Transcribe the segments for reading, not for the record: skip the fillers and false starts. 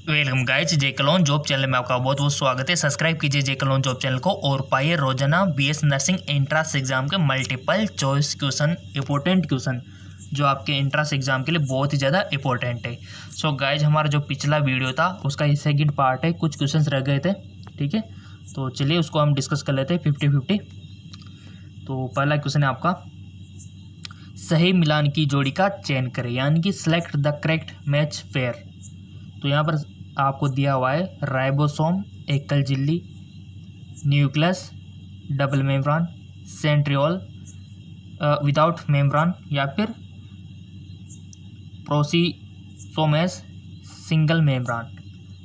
Welcome guys, जे clone job channel में आपका बहुत बहुत स्वागत है। सब्सक्राइब कीजिए जे कलोन जॉब चैनल को और पाइए रोजाना बीएस नर्सिंग एंट्रेंस एग्जाम के multiple choice question, important question जो आपके एंट्रेंस एग्जाम के लिए बहुत ही ज़्यादा इंपॉर्टेंट है। सो गाइज, हमारा जो पिछला वीडियो था उसका ये सेकंड पार्ट है, कुछ क्वेश्चन रह गए थे, ठीक है। तो चलिए उसको हम डिस्कस कर लेते हैं 50-50। तो पहला क्वेश्चन है आपका, सही मिलान की जोड़ी का चयन करें, यानी कि select the correct match pair. तो यहाँ पर आपको दिया हुआ है राइबोसोम, एकल झिल्ली, nucleus, double membrane, centriole without membrane, या फिर प्रोसीसोमेस सिंगल मेम्ब्रान।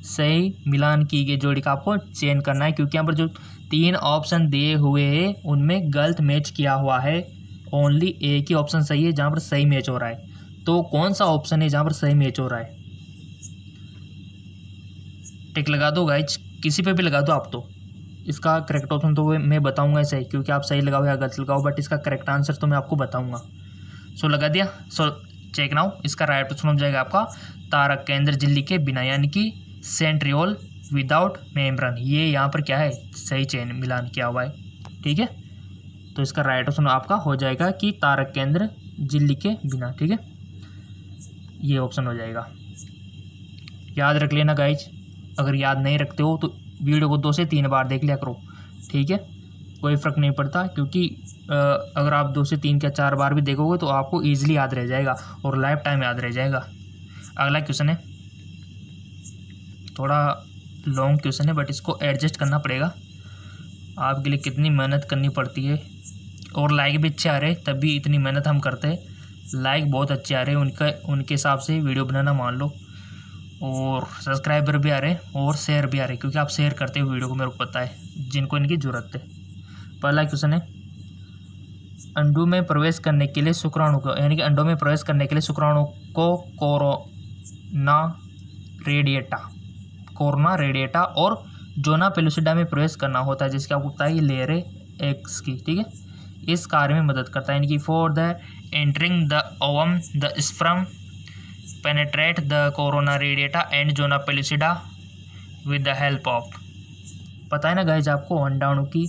सही मिलान की गई जोड़ी का आपको चयन करना है, क्योंकि यहाँ पर जो 3 ऑप्शन दिए हुए हैं उनमें गलत मैच किया हुआ है। ओनली एक ही ऑप्शन सही है जहाँ पर सही मैच हो रहा है। तो कौन सा ऑप्शन है जहाँ पर सही मैच हो रहा है? टिक लगा दो गाइज, किसी पे भी लगा दो आप। तो इसका करेक्ट ऑप्शन तो मैं बताऊंगा सही, क्योंकि आप सही लगाओ या गलत लगाओ, बट इसका करेक्ट आंसर तो मैं आपको बताऊंगा। सो लगा दिया। सो चेक नाउ, इसका राइट ऑप्शन हो जाएगा आपका तारक केंद्र झिल्ली के बिना, यानी कि सेंट्रियोल विदाउट मेम्ब्रेन। ये यहाँ पर क्या है, सही चयन मिलान किया हुआ है, ठीक है। तो इसका राइट ऑप्शन आपका हो जाएगा कि तारक केंद्र झिल्ली के बिना, ठीक है। ये ऑप्शन हो जाएगा, याद रख लेना गाइज। अगर याद नहीं रखते हो तो वीडियो को 2 से 3 बार देख लिया करो, ठीक है। कोई फ़र्क नहीं पड़ता, क्योंकि अगर आप 2 से 3 या 4 बार भी देखोगे तो आपको ईजिली याद रह जाएगा और लाइफ टाइम याद रह जाएगा। अगला क्वेश्चन है, थोड़ा लॉन्ग क्वेश्चन है, बट इसको एडजस्ट करना पड़ेगा। आपके लिए कितनी मेहनत करनी पड़ती है, और लाइक भी अच्छे आ रहे, तब भी इतनी मेहनत हम करते हैं। लाइक बहुत अच्छे आ रहे हैं, उनके हिसाब से वीडियो बनाना मान लो, और सब्सक्राइबर भी आ रहे हैं और शेयर भी आ रहे हैं, क्योंकि आप शेयर करते हो वीडियो को, मेरे को पता है जिनको इनकी ज़रूरत है। पहला क्वेश्चन है, अंडों में प्रवेश करने के लिए शुक्राणु को, यानी कि अंडों में प्रवेश करने के लिए शुक्राणु को कोरोना रेडिएटा और जोना पेलुसिडा में प्रवेश करना होता है, जिसकी आपको पता है ये लेयर है एक्स की, ठीक है। इस कार्य में मदद करता है, यानी कि for the entering the ovum the sperm penetrate the corona radiata and zona pellucida with the help of। पता है ना गाइज आपको, अंडाणु की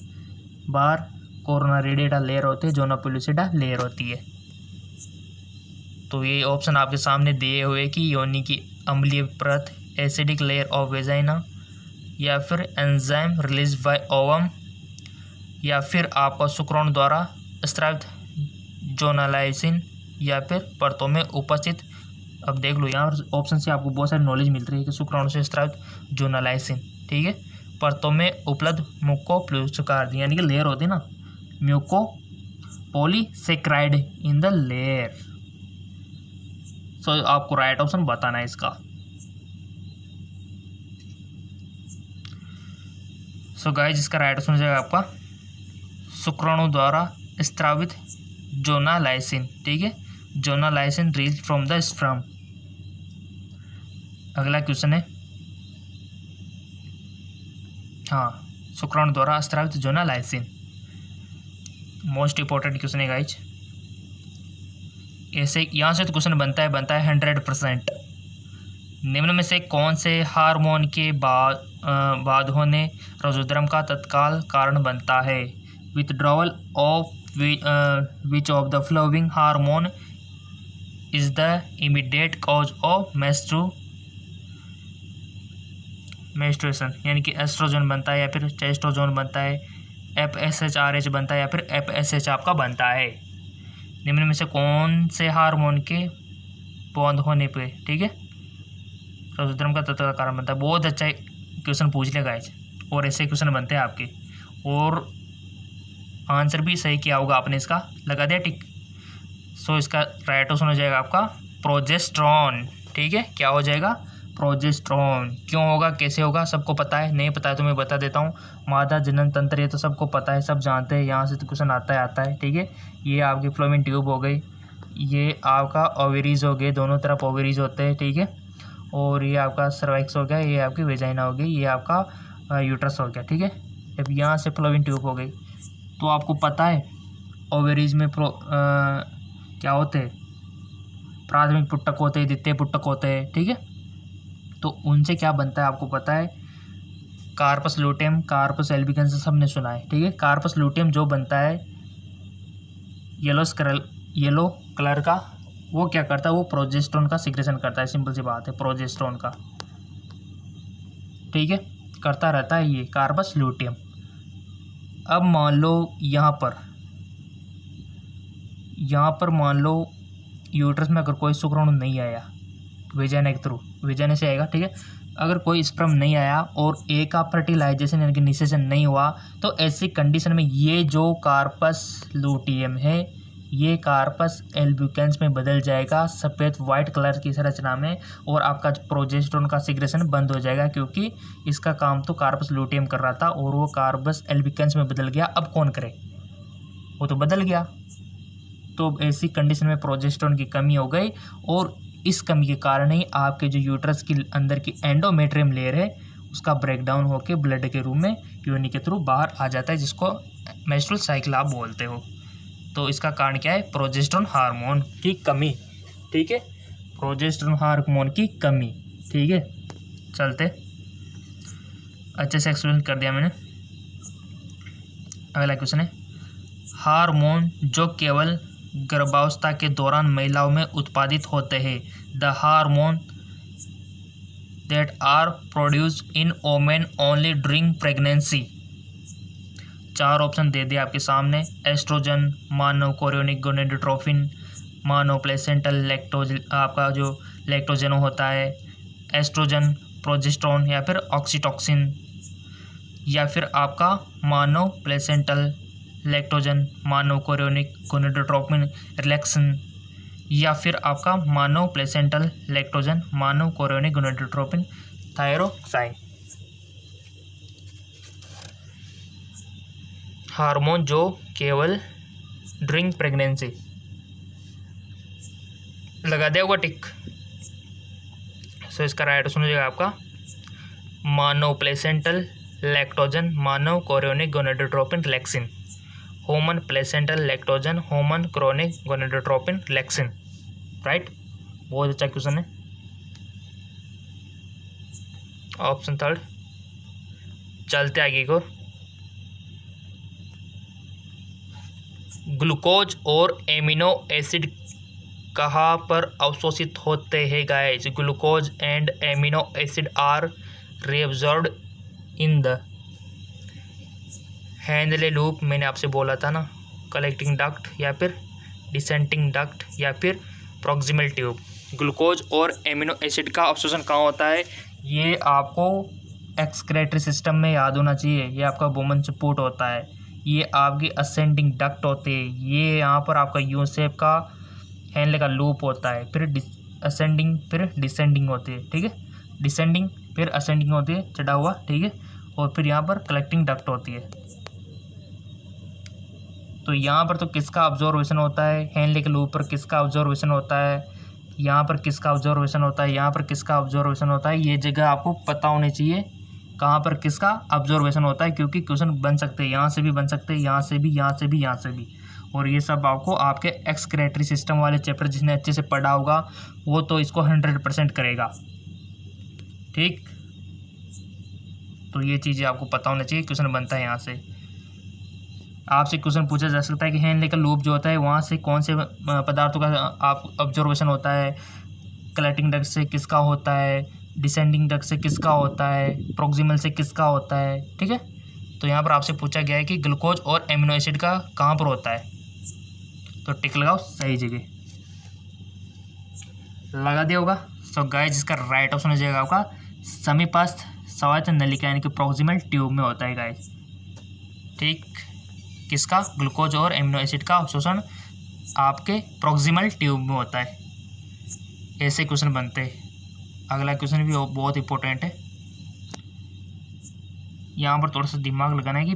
बाहर कोरोना रेडिएटा लेयर होते हैं, जोना पेलुसिडा लेयर होती है। तो ये ऑप्शन आपके सामने दिए हुए कि योनि की अम्लीय परत, एसिडिक लेयर ऑफ वेजाइना, या फिर एंजाइम रिलीज बाय ओवम, या फिर आपका शुक्राणु द्वारा स्रावित जोनालाइसिन, या फिर परतों में उपस्थित। अब देख लो, यहाँ ऑप्शन से आपको बहुत सारी नॉलेज मिल रही है कि शुक्राणु से स्रावित जोनालाइसिन, ठीक है, परतों में उपलब्ध म्यूकोप्लूस्टिकार्ड, यानी कि लेयर होती है ना, mucopolysaccharide in the layer. So आपको राइट ऑप्शन बताना है इसका। सो गाइस, इसका राइट ऑप्शन हो जाएगा आपका शुक्राणु द्वारा स्रावित जोनालाइसिन, ठीक है, zonalysin release from the sperm. अगला क्वेश्चन है, हाँ, शुक्राणु द्वारा स्रावित जोनालाइसिन, मोस्ट इंपॉर्टेंट क्वेश्चन है गाइज। ऐसे यहाँ से तो क्वेश्चन बनता है 100%। निम्न में से कौन से हार्मोन के बाद होने रजोधर्म का तत्काल कारण बनता है? Withdrawal of which of the flowing hormone is the immediate cause of menstruation, यानी कि एस्ट्रोजन बनता है, या फिर टेस्टोजोन बनता है, FSH-RH बनता है, या फिर FSH आपका बनता है। निम्न में से कौन से हार्मोन के बंद होने पे, ठीक है, रजोधर्म का तत्काल कारण बनता है। बहुत अच्छा क्वेश्चन पूछ लिया गाइज, और ऐसे क्वेश्चन बनते हैं आपके, और आंसर भी सही किया होगा आपने, इसका लगा दिया टिक। सो इसका राइट ऑप्शन हो जाएगा आपका प्रोजेस्टेरॉन, ठीक है। क्या हो जाएगा? प्रोजेस्टेरॉन। क्यों होगा, कैसे होगा, सबको पता है। नहीं पता है तो मैं बता देता हूँ। मादा जनन तंत्र, ये तो सबको पता है, सब जानते हैं, यहाँ से तो क्वेश्चन आता है, ठीक है। ये आपकी फ्लोएम ट्यूब हो गई, ये आपका ओवेरीज हो गए, दोनों तरफ ओवेरीज होते हैं, ठीक है। और ये आपका सर्वाइक्स हो गया, ये आपकी वेजाइना हो गई, ये आपका यूट्रस हो गया, ठीक है। अब यहाँ से फ्लोएम ट्यूब हो गई, तो आपको पता है ओवेरीज में क्या होते हैं, प्राथमिक पुटक होते हैं, द्वितीय पुटक होते हैं, ठीक है। तो उनसे क्या बनता है आपको पता है, कार्पस लूटेम, कार्पस एल्बिकेंस सबने सुना है, ठीक है। कार्पस लूटेम जो बनता है येलो कलर का, वो क्या करता है, वो प्रोजेस्टेरोन का सिक्रेशन करता है, सिंपल सी बात है, प्रोजेस्टेरोन का, ठीक है, करता रहता है ये कार्पस लूटेम। अब मान लो यहाँ पर मान लो यूट्रस में अगर कोई शुक्राणु नहीं आया, वेजाइना के थ्रू, वेजाइना से आएगा, ठीक है। अगर कोई स्पर्म नहीं आया और ए का फर्टिलाइजेशन यानी कि निषेचन नहीं हुआ, तो ऐसी कंडीशन में ये जो कार्पस लूटियम है ये कार्पस एल्बिकेंस में बदल जाएगा, सफ़ेद वाइट कलर की संरचना में, और आपका प्रोजेस्टेरोन का सिक्रेशन बंद हो जाएगा, क्योंकि इसका काम तो कार्पस लूटियम कर रहा था और वो कार्पस एल्बिकेंस में बदल गया। अब कौन करे, वो तो बदल गया। तो ऐसी कंडीशन में प्रोजेस्टेरोन की कमी हो गई, और इस कमी के कारण ही आपके जो यूट्रस की अंदर की एंडोमेट्रियम लेयर है उसका ब्रेकडाउन होकर ब्लड के रूप में योनि के थ्रू बाहर आ जाता है, जिसको मेंस्ट्रुअल साइकिल आप बोलते हो। तो इसका कारण क्या है, प्रोजेस्टेरोन हार्मोन की कमी, ठीक है, प्रोजेस्टेरोन हार्मोन की कमी, ठीक है। चलते, अच्छे से एक्सप्लेन कर दिया मैंने। अगला क्वेश्चन है, हार्मोन जो केवल गर्भावस्था के दौरान महिलाओं में उत्पादित होते हैं, the hormone that are produced in women only during pregnancy. 4 option दे दिए आपके सामने, एस्ट्रोजन, मानव कोरियोनिक गोनेडोट्रोपिन, मानव प्लेसेंटल लैक्टोज, आपका जो लैक्टोजेनो होता है, एस्ट्रोजन, प्रोजेस्टेरोन, या फिर ऑक्सीटोसिन, या फिर आपका मानव प्लेसेंटल लैक्टोजन, मानव कोरियोनिक गोनेडोट्रोपिन रिलैक्सन, या फिर आपका मानव प्लेसेंटल लैक्टोजन, मानव कोरियोनिक गोनेडोट्रोपिन थायरोक्साइन। हार्मोन जो केवल ड्यूरिंग प्रेगनेंसी, लगा दिया होगा टिक। सो इसका राइट सुन लीजिएगा आपका, मानव प्लेसेंटल लैक्टोजन, मानव chorionic gonadotropin relaxin, human placental lactogen, human chronic gonadotropin relaxin, right. बहुत अच्छा क्वेश्चन है। ऑप्शन 3। चलते आगे को, ग्लूकोज और एमिनो एसिड कहाँ पर अवशोषित होते हैं guys? Glucose and amino acid are reabsorbed in the Henle loop, मैंने आपसे बोला था ना, कलेक्टिंग डक्ट या फिर डिसेंटिंग डक्ट या फिर प्रॉक्सिमल ट्यूब। ग्लूकोज और एमिनो एसिड का अवशोषण कहाँ होता है, ये आपको एक्सक्रेटरी सिस्टम में याद होना चाहिए। ये आपका बोमन सपोर्ट होता है, ये आपकी असेंडिंग डक्ट होते हैं, ये यहाँ पर आपका यू शेप का हैंडले का लूप होता है, फिर असेंडिंग फिर डिसेंडिंग होती है, ठीक है, डिसेंडिंग फिर असेंडिंग होती है, चढ़ा हुआ, ठीक है, और फिर यहाँ पर कलेक्टिंग डक्ट होती है। तो यहाँ पर तो किसका ऑब्जर्वेशन होता है, हैंडले के लूप पर किसका ऑब्जर्वेशन होता है, यहाँ पर किसका ऑब्जर्वेशन होता है, यहाँ पर किसका ऑब्जर्वेशन होता है, ये जगह आपको पता होनी चाहिए कहाँ पर किसका ऑब्जर्वेशन होता है, क्योंकि क्वेश्चन बन सकते हैं यहाँ से भी, बन सकते हैं यहाँ से भी, यहाँ से भी, यहाँ से भी। और ये सब आपको आपके एक्सक्रेटरी सिस्टम वाले चैप्टर जिसने अच्छे से पढ़ा होगा वो तो इसको 100% करेगा, ठीक। तो ये चीज़ें आपको पता होना चाहिए, क्वेश्चन बनता है यहाँ से। आपसे क्वेश्चन पूछा जा सकता है कि हैंडले का लूप जो होता है वहाँ से कौन से पदार्थों का आप ऑब्जर्वेशन होता है, कलेक्टिंग डक्ट से किसका होता है, डिसेंडिंग डक्ट से किसका होता है, प्रॉक्सिमल से किसका होता है, ठीक है। तो यहाँ पर आपसे पूछा गया है कि ग्लूकोज और एमिनो एसिड का कहाँ पर होता है, तो टिक लगाओ सही जगह, लगा दिया होगा। सो गाइस इसका राइट ऑप्शन हो जाएगा आपका समीपस्थ स्वायत्त नलिका यानी कि प्रॉक्सिमल ट्यूब में होता है गाइस, ठीक। किसका, ग्लूकोज और एमिनो एसिड का अवशोषण आपके प्रॉक्सिमल ट्यूब में होता है। ऐसे क्वेश्चन बनते हैं। अगला क्वेश्चन भी बहुत इंपॉर्टेंट है, यहाँ पर थोड़ा सा दिमाग लगाना है कि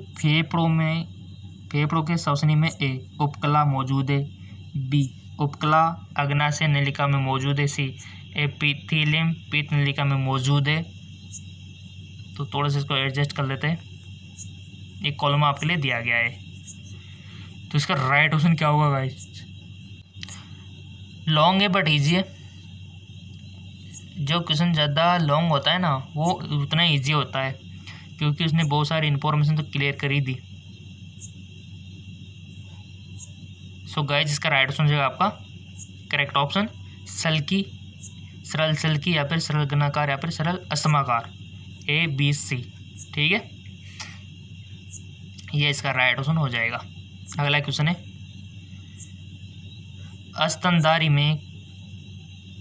फेफड़ों के श्वसनी में ए उपकला मौजूद है, बी उपकला अग्नाशय नलिका में मौजूद है, सी एपिथेलियम पीत नलिका में मौजूद है। तो थोड़ा सा इसको एडजस्ट कर लेते हैं, एक कॉलम आपके लिए दिया गया है। तो इसका राइट ऑप्शन क्या होगा गाइस? लॉन्ग है बट ईजी है। जो क्वेश्चन ज़्यादा लॉन्ग होता है ना वो उतना ईजी होता है, क्योंकि उसने बहुत सारी इन्फॉर्मेशन तो क्लियर कर ही दी। सो गाइस इसका राइट ऑप्शन हो जाएगा आपका करेक्ट ऑप्शन सल्की, सरल सल्की या फिर सरल घनाकार या फिर सरल असमाकार, ABC। ठीक है, ये इसका राइट ऑप्शन हो जाएगा। अगला क्वेश्चन है स्तनधारी में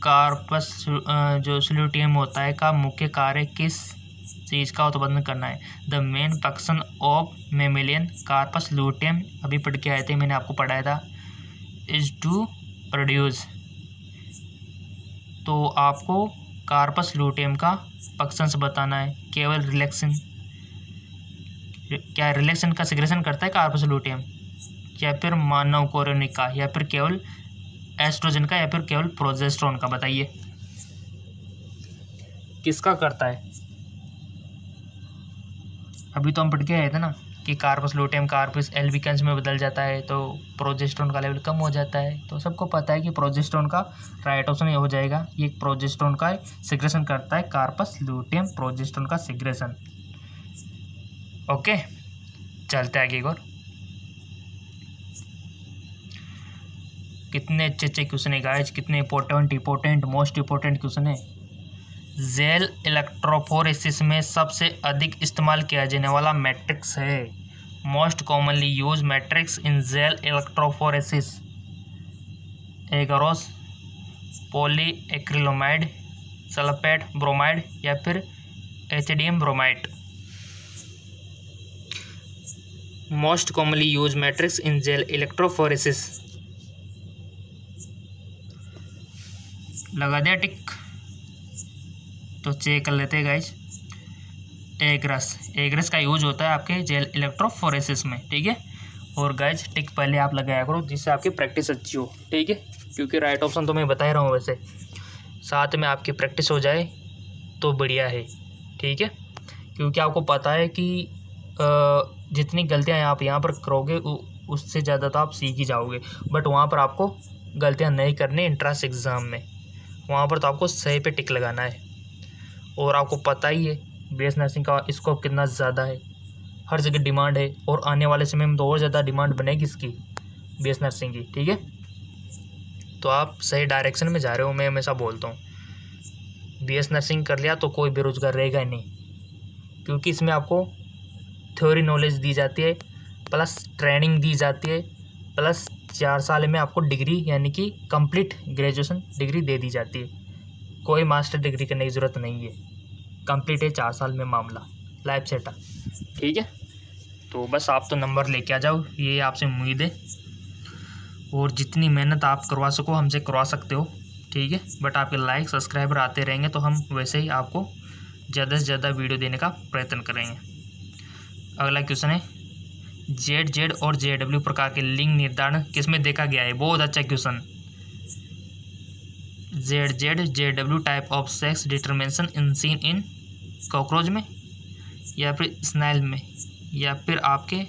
कार्पस जो स्लूटियम होता है का मुख्य कार्य किस चीज़ का उत्पादन करना है। The main function of mammalian corpus luteum, अभी पढ़ के आए थे, मैंने आपको पढ़ाया था, इज टू प्रोड्यूस। तो आपको कार्पस लूटियम का फंक्शंस बताना है। केवल रिलैक्सन, क्या रिलैक्सन का सिग्रेशन करता है कार्पस लूटियम, या फिर मानव कोरोनिक का, या फिर केवल एस्ट्रोजन का, या फिर केवल प्रोजेस्टेरोन का, बताइए किसका करता है। अभी तो हम पढ़ के आए थे ना कि कार्पस लूटियम कार्पस एल्बिकेंस में बदल जाता है तो प्रोजेस्टेरोन का लेवल कम हो जाता है। तो सबको पता है कि प्रोजेस्टेरोन का राइट ऑप्शन ये हो जाएगा। ये प्रोजेस्टेरोन का सिग्रेशन करता है कार्पस लूटियम, प्रोजेस्टेरोन का सिग्रेशन। ओके, चलते आगे एक और। कितने अच्छे अच्छे क्वेश्चन है गाइस, कितने इंपॉर्टेंट मोस्ट इंपॉर्टेंट क्वेश्चन है। जेल इलेक्ट्रोफोरेसिस में सबसे अधिक इस्तेमाल किया जाने वाला मैट्रिक्स है। Most commonly use matrix in gel electrophoresis, agarose, polyacrylamide, sulphate bromide या फिर ethidium bromide. Most commonly use matrix in gel electrophoresis, लगा दिया टिक। तो चेक कर लेते हैं गाइज। एग्रेस का यूज होता है आपके जेल इलेक्ट्रोफोरेसिस में, ठीक है। और गाइज टिक पहले आप लगाया करो जिससे आपकी प्रैक्टिस अच्छी हो, ठीक है, क्योंकि राइट ऑप्शन तो मैं बता ही रहा हूँ, वैसे साथ में आपकी प्रैक्टिस हो जाए तो बढ़िया है, ठीक है। क्योंकि आपको पता है कि जितनी गलतियाँ आप यहाँ पर करोगे उससे ज़्यादा तो आप सीख ही जाओगे, बट वहाँ पर आपको गलतियाँ नहीं करनी एंट्रेंस एग्ज़ाम में, वहाँ पर तो आपको सही पे टिक लगाना है। और आपको पता ही है बीएस नर्सिंग का स्कोप कितना ज़्यादा है, हर जगह डिमांड है, और आने वाले समय में तो और ज़्यादा डिमांड बनेगी इसकी बीएस नर्सिंग की, ठीक है। तो आप सही डायरेक्शन में जा रहे हो, मैं हमेशा बोलता हूँ बीएस नर्सिंग कर लिया तो कोई बेरोजगार रहेगा ही नहीं, क्योंकि इसमें आपको थ्योरी नॉलेज दी जाती है, प्लस ट्रेनिंग दी जाती है, प्लस 4 साल में आपको डिग्री यानी कि कंप्लीट ग्रेजुएशन डिग्री दे दी जाती है। कोई मास्टर डिग्री करने की ज़रूरत नहीं है, कंप्लीट है 4 साल में मामला, लाइफ सेटल, ठीक है। तो बस आप तो नंबर लेके आ जाओ, ये आपसे उम्मीद है। और जितनी मेहनत आप करवा सको हमसे करवा सकते हो, ठीक है। बट आपके लाइक सब्सक्राइबर आते रहेंगे तो हम वैसे ही आपको ज़्यादा से ज़्यादा वीडियो देने का प्रयत्न करेंगे। अगला क्वेश्चन है जेड और JW प्रकार के लिंग निर्धारण किसमें देखा गया है। बहुत अच्छा question. JW type of sex determination in seen in cockroach में, या फिर स्नेल में, या फिर आपके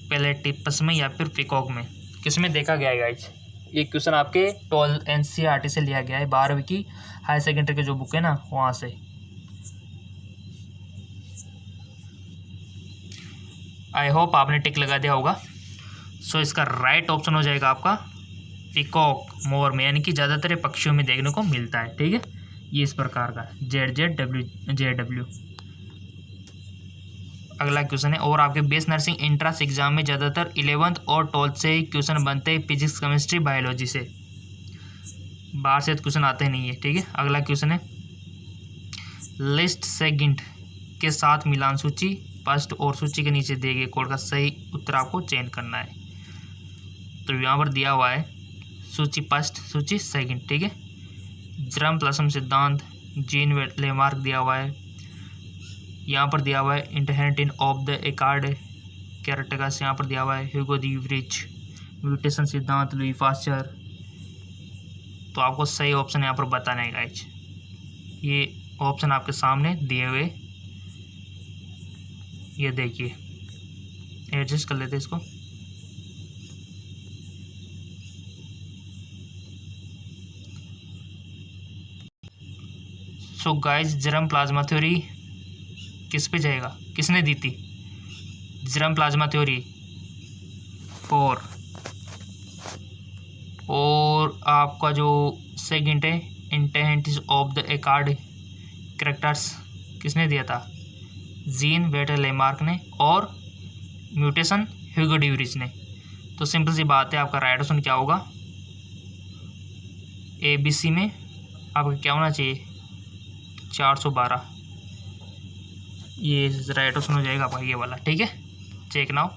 पेलेटिपस में, या फिर पिकॉक में, किसमें देखा गया है गाइज। ये क्वेश्चन आपके 12 NCERT से लिया गया है, 12वीं की हाई सेकेंडरी की जो बुक है ना वहाँ से। आई होप आपने टिक लगा दिया होगा। सो इसका राइट ऑप्शन हो जाएगा आपका पिकॉक, मोर में, यानी कि ज़्यादातर पक्षियों में देखने को मिलता है, ठीक है। ये इस प्रकार का JW। अगला क्वेश्चन है और आपके बीएस नर्सिंग एंट्रेंस एग्जाम में ज़्यादातर 11th और 12th से क्वेश्चन बनते हैं फिजिक्स केमिस्ट्री बायोलॉजी से, बाहर से क्वेश्चन आते नहीं है, ठीक है। अगला क्वेश्चन है लिस्ट सेगमेंट के साथ मिलान सूची फर्स्ट और सूची के नीचे दिए गए कोड का सही उत्तर आपको चयन करना है। तो यहाँ पर दिया हुआ है सूची फर्स्ट सूची सेकंड, ठीक है। जर्म प्लाज्म सिद्धांत, जीन लेमार्क दिया हुआ है, यहाँ पर दिया हुआ है इंटरहेरेंट इन ऑफ द एकार्ड कैरेक्टर्स, यहाँ पर दिया हुआ है ह्यूगो दी व्रिच, म्यूटेशन सिद्धांत लुई पास्चर। तो आपको सही ऑप्शन यहाँ पर बताना है गाइज। ये ऑप्शन आपके सामने दिए हुए, ये देखिए, एडजस्ट कर लेते हैं इसको। So guys germ plasma theory किस पे जाएगा, किसने दी थी? Germ plasma theory 4। और आपका जो सेकंड है इंटेंट ऑफ द एकार्ड कैरेक्टर्स किसने दिया था? जीन वेटर लेमार्क ने, और म्यूटेशन ह्यूगो ड्यूरिच ने। तो सिंपल सी बात है, आपका राइट ऑप्शन क्या होगा? ABC में आपका क्या होना चाहिए? 412। ये राइट ऑप्शन हो जाएगा आपका ये वाला, ठीक है। चेक नाउ,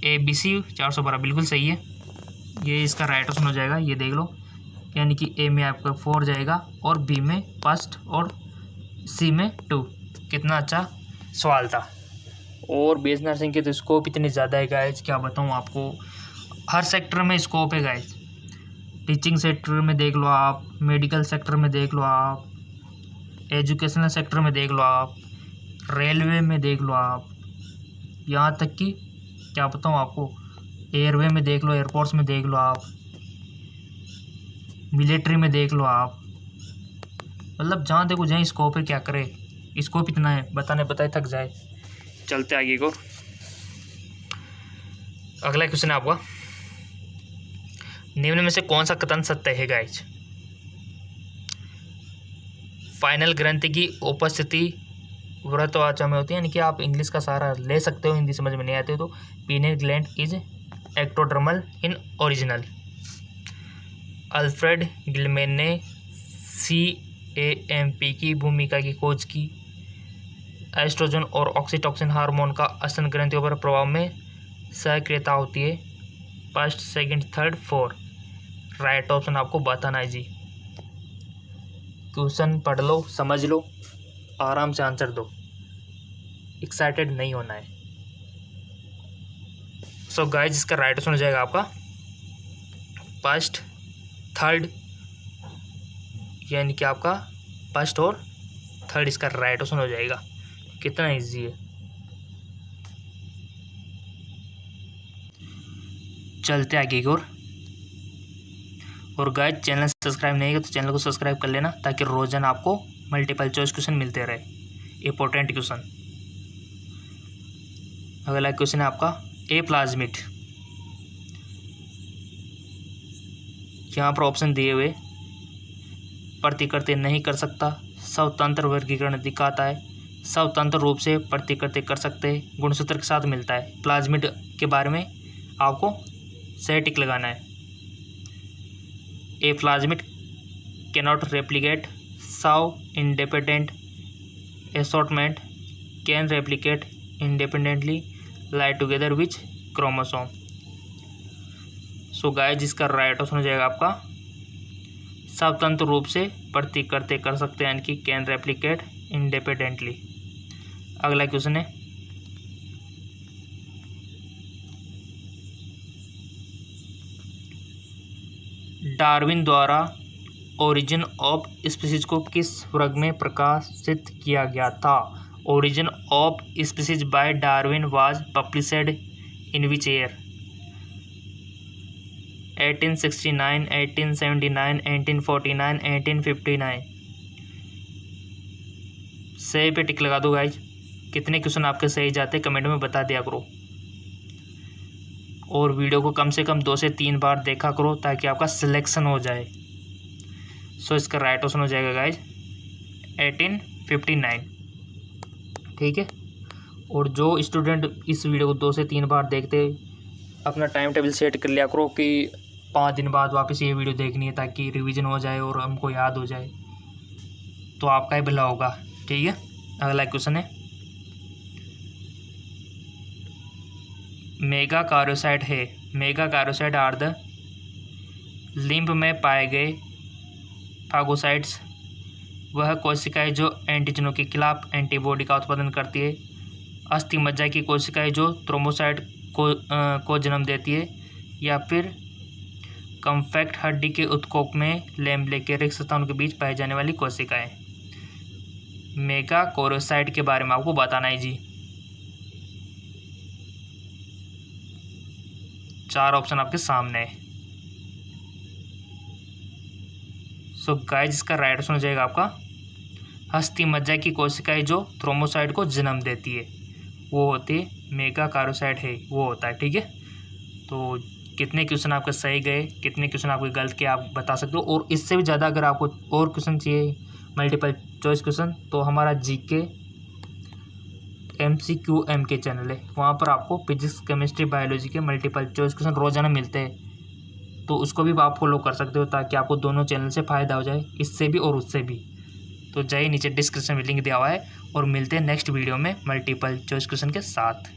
ABC 412 बिल्कुल सही है, ये इसका राइट ऑप्शन हो जाएगा, ये देख लो। यानी कि A में आपका 4 जाएगा और B में फर्स्ट और C में 2। कितना अच्छा सवाल था। और BS नर्सिंग के तो स्कोप इतने ज़्यादा है गाइज, क्या बताऊँ आपको, हर सेक्टर में स्कोप है गाइज। टीचिंग सेक्टर में देख लो आप, मेडिकल सेक्टर में देख लो आप, एजुकेशनल सेक्टर में देख लो आप, रेलवे में देख लो आप, यहाँ तक कि क्या बताऊँ आपको, एयरवे में देख लो, एयरपोर्ट्स में देख लो आप, मिलिट्री में देख लो आप। मतलब जहाँ देखो जहाँ स्कोप है, क्या करे, स्कोप इतना है, बताने बताए थक जाए। चलते आगे को, अगला क्वेश्चन है आपका, निम्न में से कौन सा कथन सत्य है गाइज? फाइनल ग्रंथि की उपस्थिति व्रतवाचा में होती है, यानी कि आप इंग्लिश का सहारा ले सकते हो, हिंदी समझ में नहीं आते तो। Pineal gland is ectodermal in original. Alfred Gillman ने CAMP की भूमिका की खोज की। एस्ट्रोजन और ऑक्सीटोसिन हार्मोन का स्तन ग्रंथियों पर प्रभाव में सक्रियता होती है। First, second, third, 4। Right option आपको बताना है जी। क्वेश्चन पढ़ लो, समझ लो, आराम से आंसर दो, एक्साइटेड नहीं होना है। सो गाइस इसका राइट ऑप्शन हो जाएगा आपका फर्स्ट, थर्ड, यानी कि आपका फर्स्ट और थर्ड इसका राइट ऑप्शन हो जाएगा। कितना इजी है। चलते आगे की ओर। और गाइस चैनल सब्सक्राइब नहीं है तो चैनल को सब्सक्राइब कर लेना, ताकि रोजाना आपको मल्टीपल चॉइस क्वेश्चन मिलते रहे, इंपॉर्टेंट क्वेश्चन। अगला क्वेश्चन है आपका, ए प्लाज्मिड, यहाँ पर ऑप्शन दिए हुए, प्रतिकृति नहीं कर सकता, स्वतंत्र वर्गीकरण दिखाता है, स्वतंत्र रूप से प्रतिकृति कर सकते हैं, गुणसूत्र के साथ मिलता है। प्लाज्मिड के बारे में आपको सही टिक लगाना है। ए प्लाज्मिड कैनॉट रेप्लिकेट, सव independent assortment can replicate independently, lie together which chromosome? So guys जिसका राइट ऑप्शन हो जाएगा आपका स्वतंत्र रूप से प्रतिकृति कर सकते हैं, यानी कि कैन रेप्लिकेट इंडिपेंडेंटली। अगला क्वेश्चन है, डार्विन द्वारा ओरिजिन ऑफ स्पीसीज को किस वर्ग में प्रकाशित किया गया था? Origin of species bye Darwin was published in which year? 1869, 1879, 1849, 1859। सही पे टिक लगा दो गाइज। कितने क्वेश्चन आपके सही जाते कमेंट में बता दिया करो, और वीडियो को कम से कम 2 से 3 बार देखा करो ताकि आपका सिलेक्शन हो जाए। सो इसका राइट ऑप्शन हो जाएगा गाइज 1859, ठीक है। और जो स्टूडेंट इस वीडियो को 2 से 3 बार देखते, अपना टाइम टेबल सेट कर लिया करो कि 5 दिन बाद वापस ये वीडियो देखनी है, ताकि रिवीजन हो जाए और हमको याद हो जाए, तो आपका ही भला होगा, ठीक है। अगला क्वेश्चन है, मेगा कार्योसाइट है, मेगा कार्योसाइट आर द लिम्फ में पाए गए फागोसाइट्स वह कोशिकाएं जो एंटीजनों के खिलाफ एंटीबॉडी का उत्पादन करती है। अस्थि मज्जा की कोशिकाएं जो थ्रोम्बोसाइट को जन्म देती है, या फिर कॉम्पैक्ट हड्डी के उत्कोक में लैम्बले के रिक्त स्थानों के बीच पाई जाने वाली कोशिकाएं। मेगा कोरोसाइट के बारे में आपको बताना है जी। 4 ऑप्शन आपके सामने है। सो गाइस इसका राइट ऑप्शन हो जाएगा आपका हस्ती मज्जा की कोशिकाएं जो थ्रोम्बोसाइट को जन्म देती है वो होती है मेगाकारोसाइट है, वो होता है। ठीक है, तो कितने क्वेश्चन आपके सही गए, कितने क्वेश्चन आपके गलत के आप बता सकते हो। और इससे भी ज़्यादा अगर आपको और क्वेश्चन चाहिए मल्टीपल चॉइस क्वेश्चन, तो हमारा जीके MCQM के चैनल है, वहाँ पर आपको फिजिक्स केमिस्ट्री बायोलॉजी के मल्टीपल चॉइस क्वेश्चन रोजाना मिलते हैं, तो उसको भी आप फॉलो कर सकते हो ताकि आपको दोनों चैनल से फ़ायदा हो जाए, इससे भी और उससे भी। तो जाइए नीचे डिस्क्रिप्शन में लिंक दिया हुआ है और मिलते हैं नेक्स्ट वीडियो में मल्टीपल चॉइस क्वेश्चन के साथ।